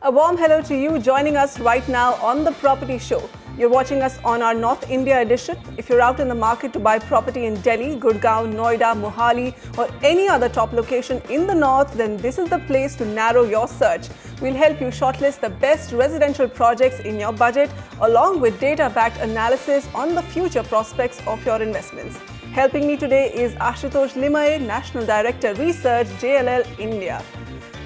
A warm hello to you joining us right now on The Property Show. You're watching us on our North India edition. If you're out in the market to buy property in Delhi, Gurgaon, Noida, Mohali or any other top location in the north, then this is the place to narrow your search. We'll help you shortlist the best residential projects in your budget along with data-backed analysis on the future prospects of your investments. Helping me today is Ashutosh Limaye, National Director Research, JLL India.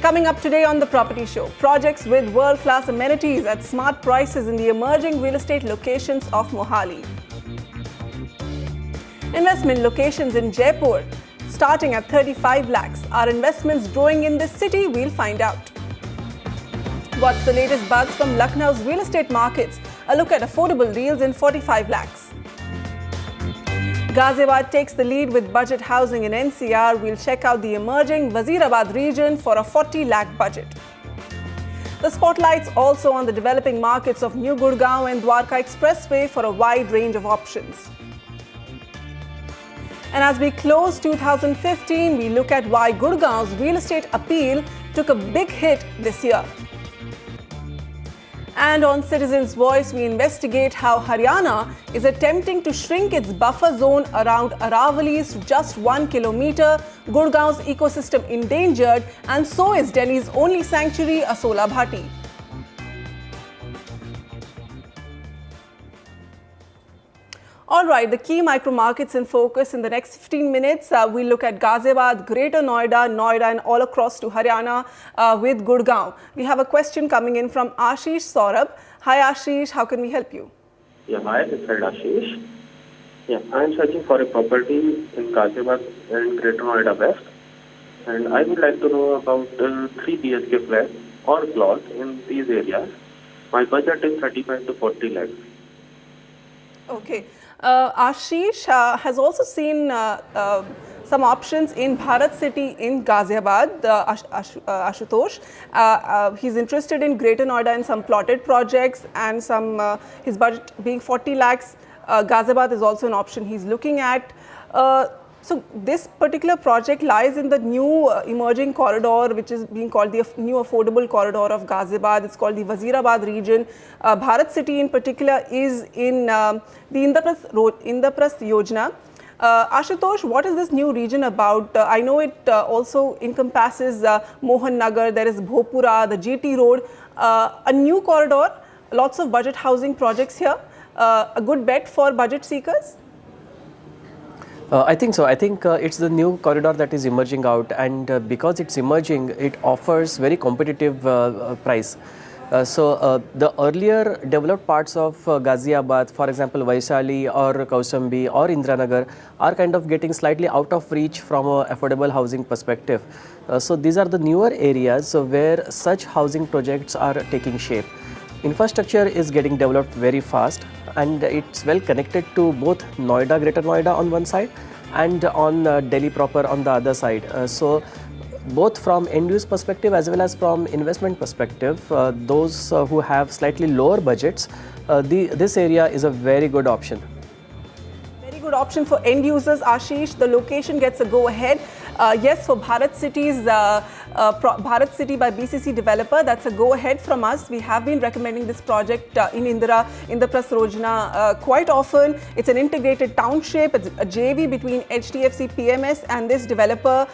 Coming up today on The Property Show, projects with world-class amenities at smart prices in the emerging real estate locations of Mohali. Investment locations in Jaipur, starting at 35 lakhs. Are investments growing in this city? We'll find out. What's the latest buzz from Lucknow's real estate markets? A look at affordable deals in 45 lakhs. Ghaziabad takes the lead with budget housing in NCR. We'll check out the emerging Wazirabad region for a 40 lakh budget. The spotlight's also on the developing markets of New Gurgaon and Dwarka Expressway for a wide range of options. And as we close 2015, we look at why Gurgaon's real estate appeal took a big hit this year. And on Citizen's Voice, we investigate how Haryana is attempting to shrink its buffer zone around Aravallis to just 1 kilometer, Gurgaon's ecosystem endangered, and so is Delhi's only sanctuary, Asola Bhati. All right, the key micro markets in focus in the next 15 minutes. We'll look at Ghaziabad, Greater Noida, and all across to Haryana with Gurgaon. We have a question coming in from Ashish Saurabh. Hi Ashish, how can we help you? Yeah, hi, this is Ashish. Yeah, I am searching for a property in Ghaziabad and Greater Noida West. And I would like to know about 3 BHK flat or plot in these areas. My budget is 35 to 40 lakhs. Okay. Ashish has also seen some options in Bharat City in Ghaziabad, Ashutosh. He's interested in Greater Noida and some plotted projects and some his budget being 40 lakhs. Ghaziabad is also an option he's looking at. So this particular project lies in the new emerging corridor, which is being called the new affordable corridor of Ghaziabad. It's called the Wazirabad region. Bharat City in particular is in the Indraprasth Yojana. Ashutosh, what is this new region about? I know it also encompasses Mohan Nagar, there is Bhopura, the GT Road, a new corridor, lots of budget housing projects here. A good bet for budget seekers? I think so. I think it's the new corridor that is emerging out, and because it's emerging, it offers very competitive price. The earlier developed parts of Ghaziabad, for example, Vaishali or Kaushambi or Indranagar, are kind of getting slightly out of reach from an affordable housing perspective. So these are the newer areas where such housing projects are taking shape. Infrastructure is getting developed very fast, and it's well connected to both Noida, Greater Noida on one side and on Delhi proper on the other side. So both from end use perspective as well as from investment perspective, those who have slightly lower budgets, this area is a very good option. Very good option for end users, Ashish. The location gets a go ahead. Yes, for Bharat City's Bharat City by BCC developer, that's a go-ahead from us. We have been recommending this project in Indraprasth Yojana quite often. It's an integrated township. It's a JV between HDFC PMS and this developer.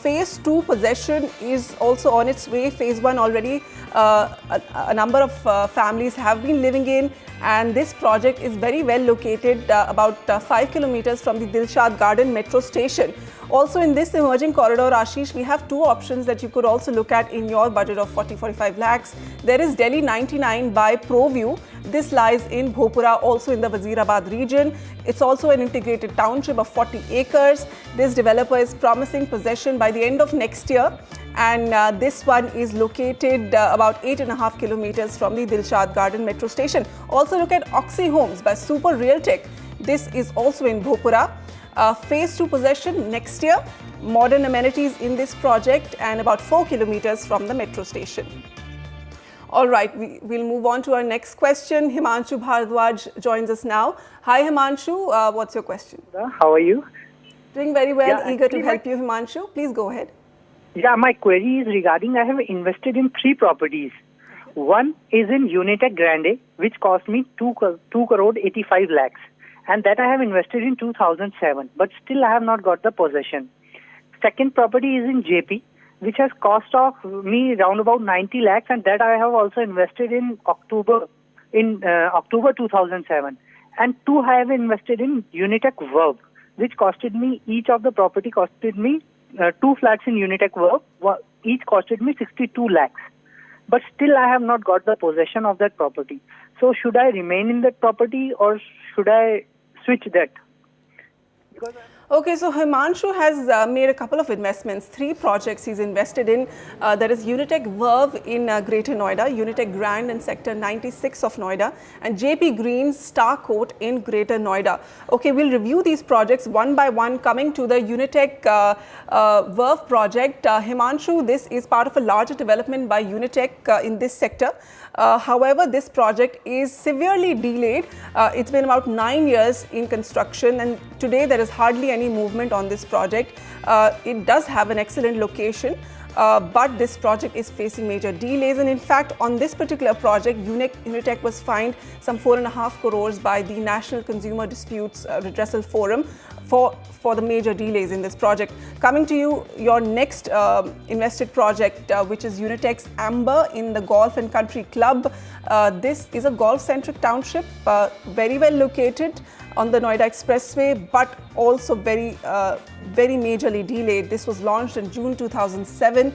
Phase 2 possession is also on its way. Phase 1 already a number of families have been living in, and this project is very well located about 5 kilometers from the Dilshad Garden metro station. Also in this emerging corridor, Ashish, we have 2 options that you could also look at in your budget of 40-45 lakhs. There is Delhi 99 by ProView. This lies in Bhopura, also in the Wazirabad region. It's also an integrated township of 40 acres. This developer is promising possession by the end of next year. And this one is located about 8.5 kilometers from the Dilshad Garden metro station. Also look at Oxy Homes by Super Realtech. This is also in Bhopura. Phase 2 possession next year. Modern amenities in this project and about 4 kilometers from the metro station. All right, we'll move on to our next question. Himanshu Bhardwaj joins us now. Hi Himanshu, what's your question? How are you? Doing very well, eager to help you, Himanshu. Please go ahead. Yeah, my query is regarding I have invested in 3 properties. One is in Unitech Grande, which cost me 2 crore 85 lakhs. And that I have invested in 2007, but still I have not got the possession. Second property is in JP, which has cost of me around about 90 lakhs, and that I have also invested in October 2007. And two I have invested in Unitech Verb, which costed me, each of the property costed me 2 flats in Unitech Verb, each costed me 62 lakhs. But still I have not got the possession of that property. So should I remain in that property or should I switch that? Okay, so Himanshu has made a couple of investments, 3 projects he's invested in. There is Unitech Verve in Greater Noida, Unitech Grand in Sector 96 of Noida, and JP Green's Star Court in Greater Noida. Okay, we'll review these projects one by one. Coming to the Unitech Verve project, Himanshu, this is part of a larger development by Unitech in this sector. However, this project is severely delayed. It's been about 9 years in construction, and today there is hardly any movement on this project. It does have an excellent location, but this project is facing major delays. And in fact, on this particular project, Unitech was fined some 4.5 crores by the National Consumer Disputes Redressal Forum for the major delays in this project. Coming to you, your next invested project, which is Unitech's Amber in the Golf and Country Club. This is a golf-centric township, very well located on the Noida Expressway, but also very majorly delayed. This was launched in June 2007.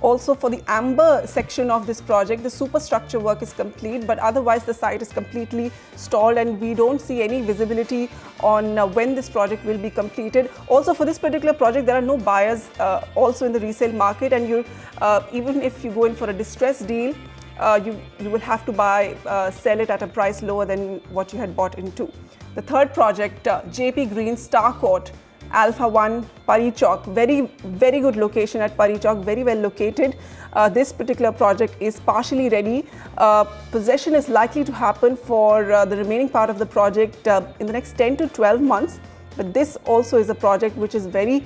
Also for the Amber section of this project, the superstructure work is complete, but otherwise the site is completely stalled and we don't see any visibility on when this project will be completed. Also for this particular project, there are no buyers also in the resale market, and even if you go in for a distressed deal, you will have to sell it at a price lower than what you had bought into. The third project, JP Green Star Court, Alpha 1, Parichok, very good location at Parichok, very well located. This particular project is partially ready. Possession is likely to happen for the remaining part of the project in the next 10 to 12 months. But this also is a project which is very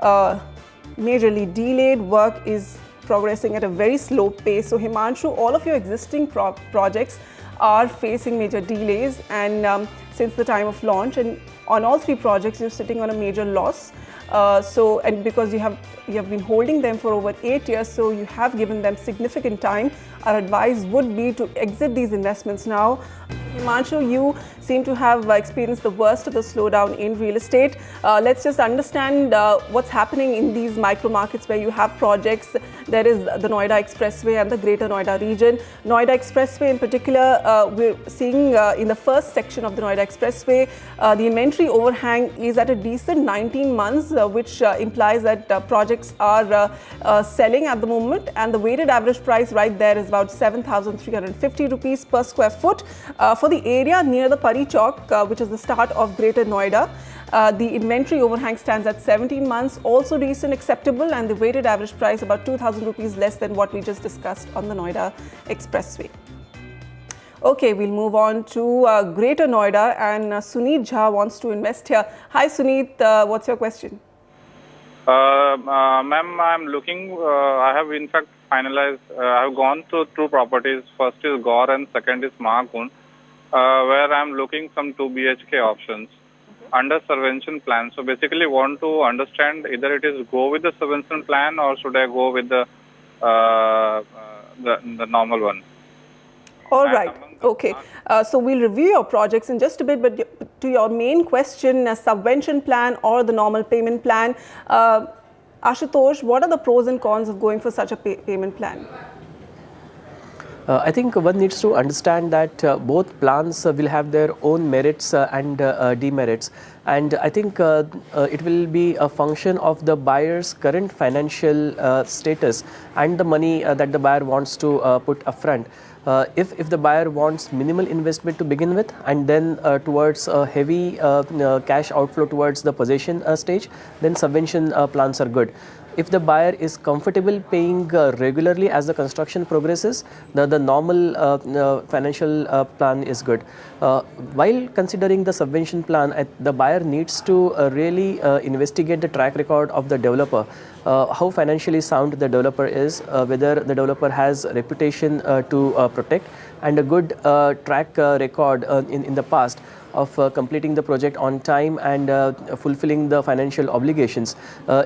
majorly delayed. Work is progressing at a very slow pace. So Himanshu, all of your existing projects are facing major delays, and since the time of launch, and on all 3 projects you're sitting on a major loss. And because you have been holding them for over 8 years, so you have given them significant time. Our advice would be to exit these investments now. Himanshu, you seem to have experienced the worst of the slowdown in real estate. Let's just understand what's happening in these micro markets where you have projects. There is the Noida Expressway and the Greater Noida region. Noida Expressway in particular, we're seeing in the first section of the Noida Expressway, the inventory overhang is at a decent 19 months, which implies that projects are selling at the moment, and the weighted average price right there is about 7,350 rupees per square foot. For the area near the Parichok, which is the start of Greater Noida, the inventory overhang stands at 17 months, also decent, acceptable, and the weighted average price about 2,000 rupees less than what we just discussed on the Noida Expressway. Okay, we'll move on to Greater Noida, and Suneet Jha wants to invest here. Hi Suneet, what's your question? Ma'am, I'm looking, I have in fact finalized, I have gone through 2 properties. First is Gaur and second is Mahakund, where I'm looking some 2 BHK options under subvention plan. So basically want to understand either it is go with the subvention plan or should I go with the normal one. All right. Okay. So we'll review your projects in just a bit, but to your main question, a subvention plan or the normal payment plan, Ashutosh, what are the pros and cons of going for such a payment plan? I think one needs to understand that both plans will have their own merits and demerits, and I think it will be a function of the buyer's current financial status and the money that the buyer wants to put upfront. If the buyer wants minimal investment to begin with and then towards a heavy cash outflow towards the possession stage, then subvention plans are good. if the buyer is comfortable paying regularly as the construction progresses, the normal financial plan is good. While considering the subvention plan, the buyer needs to really investigate the track record of the developer, how financially sound the developer is, whether the developer has reputation to protect, and a good track record in the past of completing the project on time and fulfilling the financial obligations.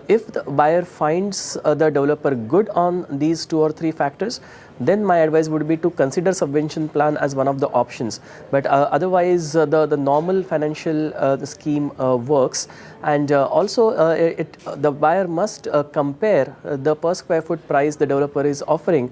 If the buyer finds the developer good on these 2 or 3 factors, then my advice would be to consider subvention plan as one of the options. But otherwise, the normal financial scheme works, and also the buyer must compare the per square foot price the developer is offering.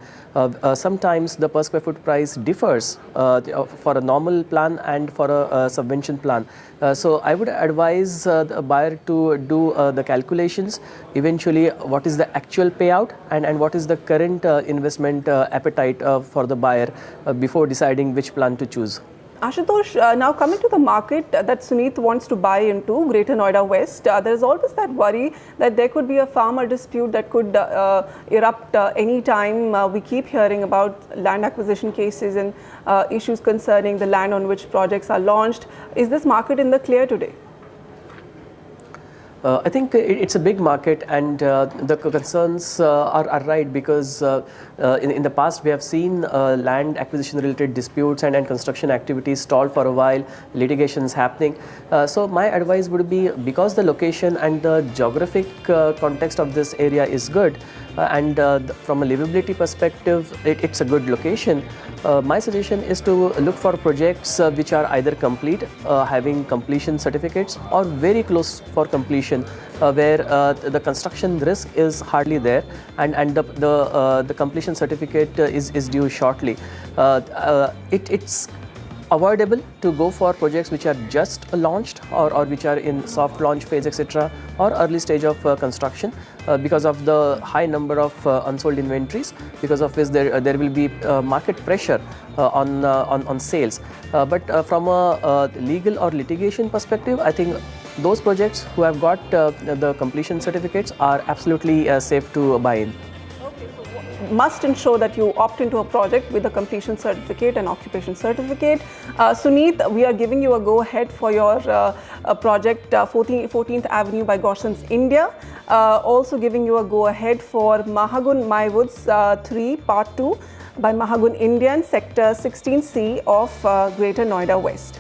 Sometimes the per square foot price differs for a normal plan and for a subvention plan. So I would advise the buyer to do the calculations, eventually what is the actual payout and what is the current investment appetite for the buyer before deciding which plan to choose. Ashutosh, now coming to the market that Suneet wants to buy into, Greater Noida West, there is always that worry that there could be a farmer dispute that could erupt any time. We keep hearing about land acquisition cases and issues concerning the land on which projects are launched. Is this market in the clear today? I think it's a big market, and the concerns are right, because in the past we have seen land acquisition related disputes and construction activities stalled for a while, litigations happening. So my advice would be, because the location and the geographic context of this area is good, and from a livability perspective it's a good location, my suggestion is to look for projects which are either complete, having completion certificates, or very close for completion, where the construction risk is hardly there, and the completion certificate is due shortly. It's avoidable to go for projects which are just launched or which are in soft launch phase, etc., or early stage of construction, because of the high number of unsold inventories, because of which there will be market pressure on sales. But from a legal or litigation perspective, I think those projects who have got the completion certificates are absolutely safe to buy in. Must ensure that you opt into a project with a completion certificate and occupation certificate. Suneet, we are giving you a go-ahead for your project 14th Avenue by Gorson's India. Also giving you a go-ahead for Mahagun My Woods 3 Part 2 by Mahagun Indian, Sector 16C of Greater Noida West.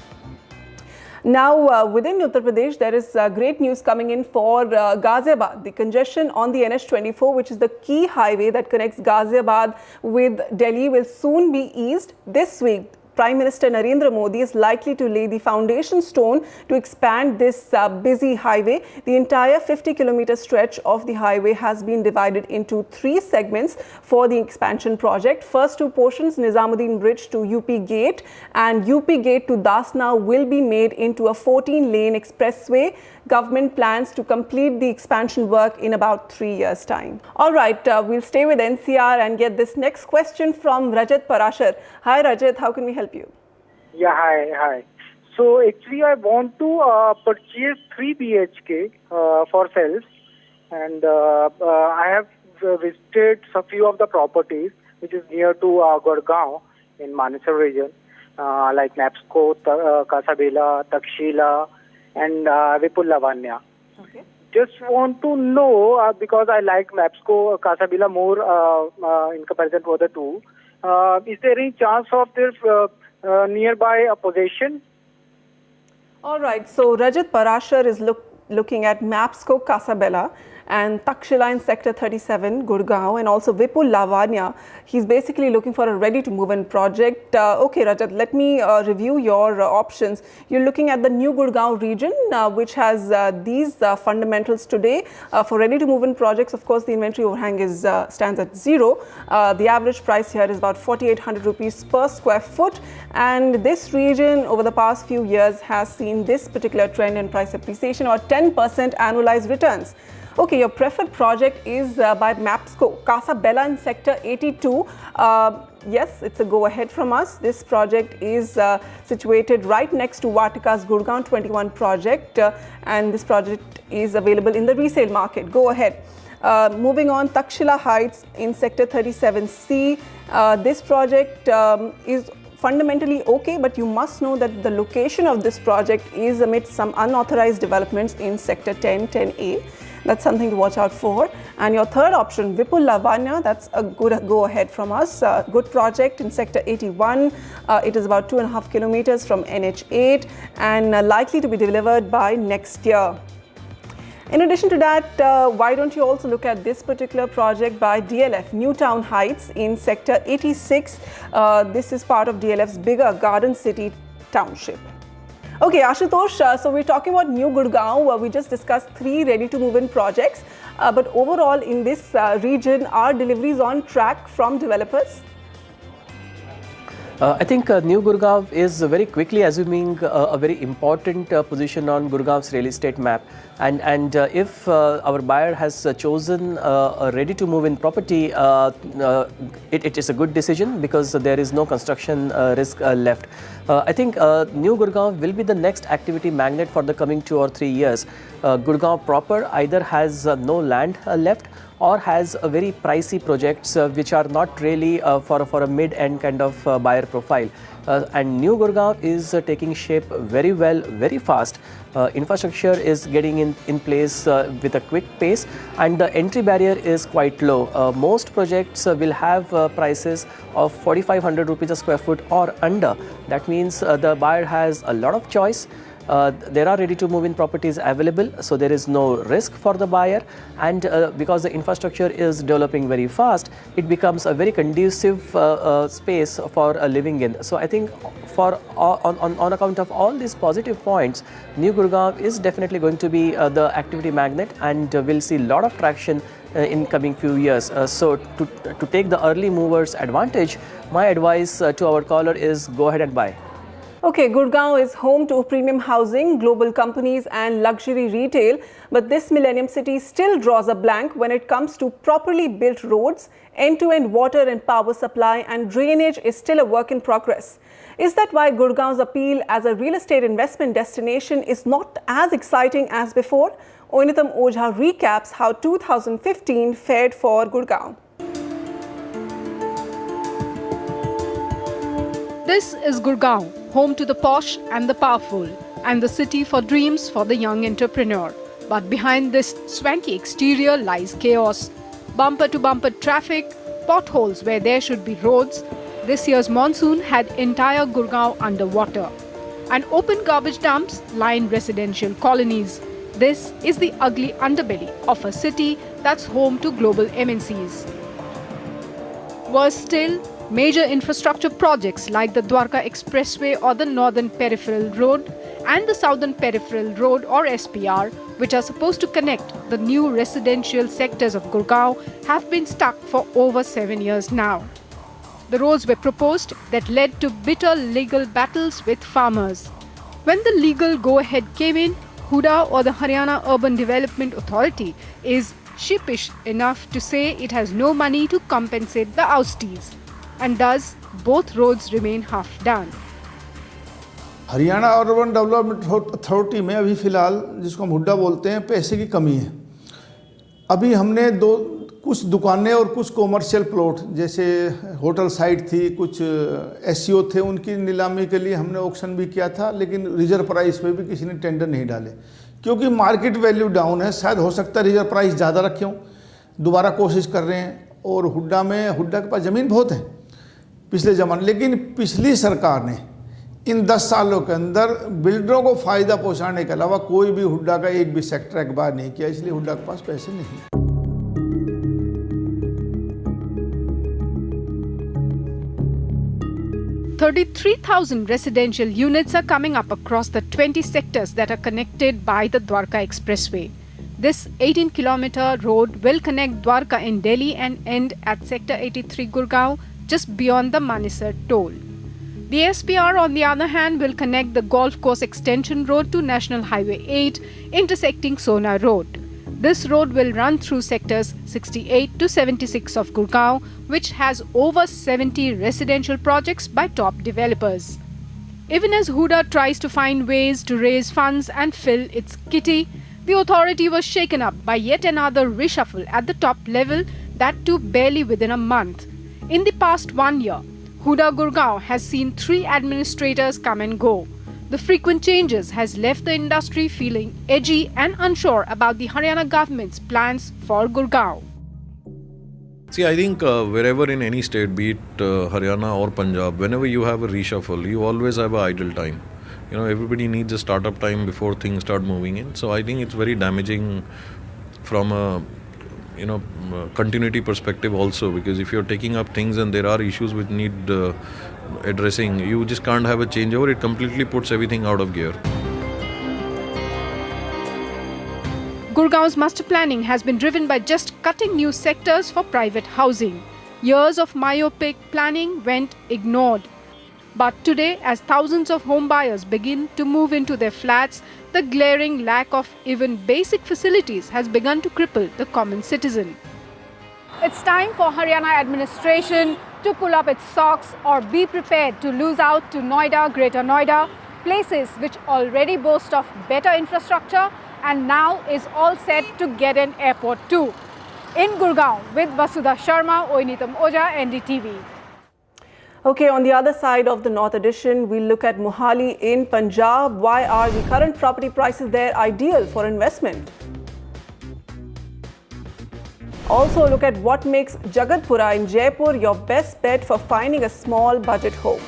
Now, within Uttar Pradesh, there is great news coming in for Ghaziabad. The congestion on the NH24, which is the key highway that connects Ghaziabad with Delhi, will soon be eased this week. Prime Minister Narendra Modi is likely to lay the foundation stone to expand this busy highway. The entire 50-kilometer stretch of the highway has been divided into 3 segments for the expansion project. First 2 portions, Nizamuddin Bridge to UP Gate and UP Gate to Dasna, will be made into a 14-lane expressway. Government plans to complete the expansion work in about 3 years' time. All right, we'll stay with NCR and get this next question from Rajat Parashar. Hi Rajat, how can we help you? Yeah, hi. So actually I want to purchase 3 BHK for sales, and I have visited a few of the properties which is near to Gurgaon in Manesar region, like Napsco, Kasabela, Takshila, and Vipul Lavanya. Okay. Just want to know, because I like Mapsco, Kasabela more in comparison to other 2. Is there any chance of this nearby possession? All right, so Rajat Parashar is looking at Mapsco, Kasabela, and Takshila in Sector 37, Gurgaon, and also Vipul Lavanya. He's basically looking for a ready-to-move-in project. Okay, Rajat, let me review your options. You're looking at the new Gurgaon region, which has these fundamentals today. For ready-to-move-in projects, of course, the inventory overhang stands at 0. The average price here is about 4,800 rupees per square foot. And this region, over the past few years, has seen this particular trend in price appreciation, or 10% annualized returns. Okay, your preferred project is by Mapsco, Kasabela in Sector 82. Yes, it's a go-ahead from us. This project is situated right next to Vatika's Gurgaon 21 project, and this project is available in the resale market. Go ahead. Moving on, Takshila Heights in Sector 37C. This project is fundamentally okay, but you must know that the location of this project is amidst some unauthorized developments in Sector 10A. That's something to watch out for. And your third option, Vipul Lavanya, that's a good go-ahead from us. Good project in Sector 81. It is about 2.5 kilometers from NH8 and likely to be delivered by next year. In addition to that, why don't you also look at this particular project by DLF, Newtown Heights in Sector 86. This is part of DLF's bigger Garden City township. Okay, Ashutosh, so we're talking about New Gurgaon, where we just discussed 3 ready-to-move-in projects. But overall, in this region, are deliveries on track from developers? I think New Gurgaon is very quickly assuming a very important position on Gurgaon's real estate map. And if our buyer has chosen a ready-to-move-in property, it is a good decision because there is no construction risk left. I think New Gurgaon will be the next activity magnet for the coming 2 or 3 years. Gurgaon proper either has no land left or has a very pricey projects which are not really for a mid-end kind of buyer profile. And New Gurgaon is taking shape very well, very fast. Infrastructure is getting in place with a quick pace, and the entry barrier is quite low. Most projects will have prices of 4,500 rupees a square foot or under. That means the buyer has a lot of choice. There are ready-to-move-in properties available, so there is no risk for the buyer, and because the infrastructure is developing very fast, it becomes a very conducive space for living in. So I think on account of all these positive points, New Gurgaon is definitely going to be the activity magnet, and will see a lot of traction in coming few years. So to take the early movers advantage, my advice to our caller is go ahead and buy. Okay, Gurgaon is home to premium housing, global companies and luxury retail, but this Millennium City still draws a blank when it comes to properly built roads, end-to-end water and power supply, and drainage is still a work in progress. Is that why Gurgaon's appeal as a real estate investment destination is not as exciting as before? Oinatam Ojha recaps how 2015 fared for Gurgaon. This is Gurgaon, home to the posh and the powerful, and the city for dreams for the young entrepreneur. But behind this swanky exterior lies chaos. Bumper-to-bumper traffic, potholes where there should be roads. This year's monsoon had entire Gurgaon underwater. And open garbage dumps line residential colonies. This is the ugly underbelly of a city that's home to global MNCs. Worse still, major infrastructure projects like the Dwarka Expressway or the Northern Peripheral Road and the Southern Peripheral Road or SPR, which are supposed to connect the new residential sectors of Gurgaon, have been stuck for over 7 years now. The roads were proposed that led to bitter legal battles with farmers. When the legal go-ahead came in, Huda or the Haryana Urban Development Authority is sheepish enough to say it has no money to compensate the oustees. And thus, both roads remain half done. Haryana urban development authority में अभी फ़िलहाल जिसको हम हुड्डा बोलते हैं, पैसे की कमी है. अभी हमने कुछ दुकानें और कुछ कॉमर्शियल प्लॉट जैसे होटल साइट थी, कुछ एससीओ थे, उनकी नीलामी के लिए हमने ऑक्शन भी किया था, लेकिन रिजर्व प्राइस पे भी किसी ने टेंडर नहीं डाले क्योंकि मार्केट वैल्यू डाउन है. शायद हो सकता है रिजर्व प्राइस ज़्यादा रखे हों, दोबारा कोशिश कर रहे हैं. और हुड्डा के पास ज़मीन बहुत है पिछले ज़माने, लेकिन पिछली सरकार ने इन 10 सालों के अंदर बिल्डरों को फ़ायदा पहुंचाने के अलावा कोई भी हुड्डा का एक भी सेक्टर एक्वायर नहीं किया, इसलिए हुड्डा के पास पैसे नहीं. 33,000 residential units are coming up across the 20 sectors that are connected by the Dwarka Expressway. This 18-kilometer road will connect Dwarka in Delhi and end at Sector 83 Gurgaon, just beyond the Manesar toll. The SPR, on the other hand, will connect the Golf Course Extension Road to National Highway 8, intersecting Sona Road. This road will run through sectors 68 to 76 of Gurgaon, which has over 70 residential projects by top developers. Even as Huda tries to find ways to raise funds and fill its kitty, The authority was shaken up by yet another reshuffle at the top level, that too barely within a month. In the past 1 year, Huda Gurgaon has seen 3 administrators come and go. The frequent changes has left the industry feeling edgy and unsure about the Haryana government's plans for Gurgaon. See, I think wherever in any state, be it Haryana or Punjab, whenever you have a reshuffle, you always have an idle time. You know, everybody needs a startup time before things start moving in. So I think it's very damaging from a continuity perspective also, because if you're taking up things and there are issues which need addressing, you just can't have a changeover. It completely puts everything out of gear. Gurgaon's master planning has been driven by just cutting new sectors for private housing. Years of myopic planning went ignored. But today, as thousands of home buyers begin to move into their flats, the glaring lack of even basic facilities has begun to cripple the common citizen. It's time for Haryana administration to pull up its socks or be prepared to lose out to Noida, Greater Noida, places which already boast of better infrastructure and now is all set to get an airport too. In Gurgaon with Vasudha Sharma, Oinitam Oja, NDTV. Okay, on the other side of the North Edition, we'll look at Mohali in Punjab. Why are the current property prices there ideal for investment? Also look at what makes Jagatpura in Jaipur your best bet for finding a small budget home.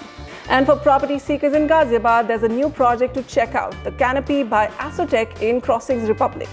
And for property seekers in Ghaziabad, there's a new project to check out, the Canopy by Asotech in Crossings Republic.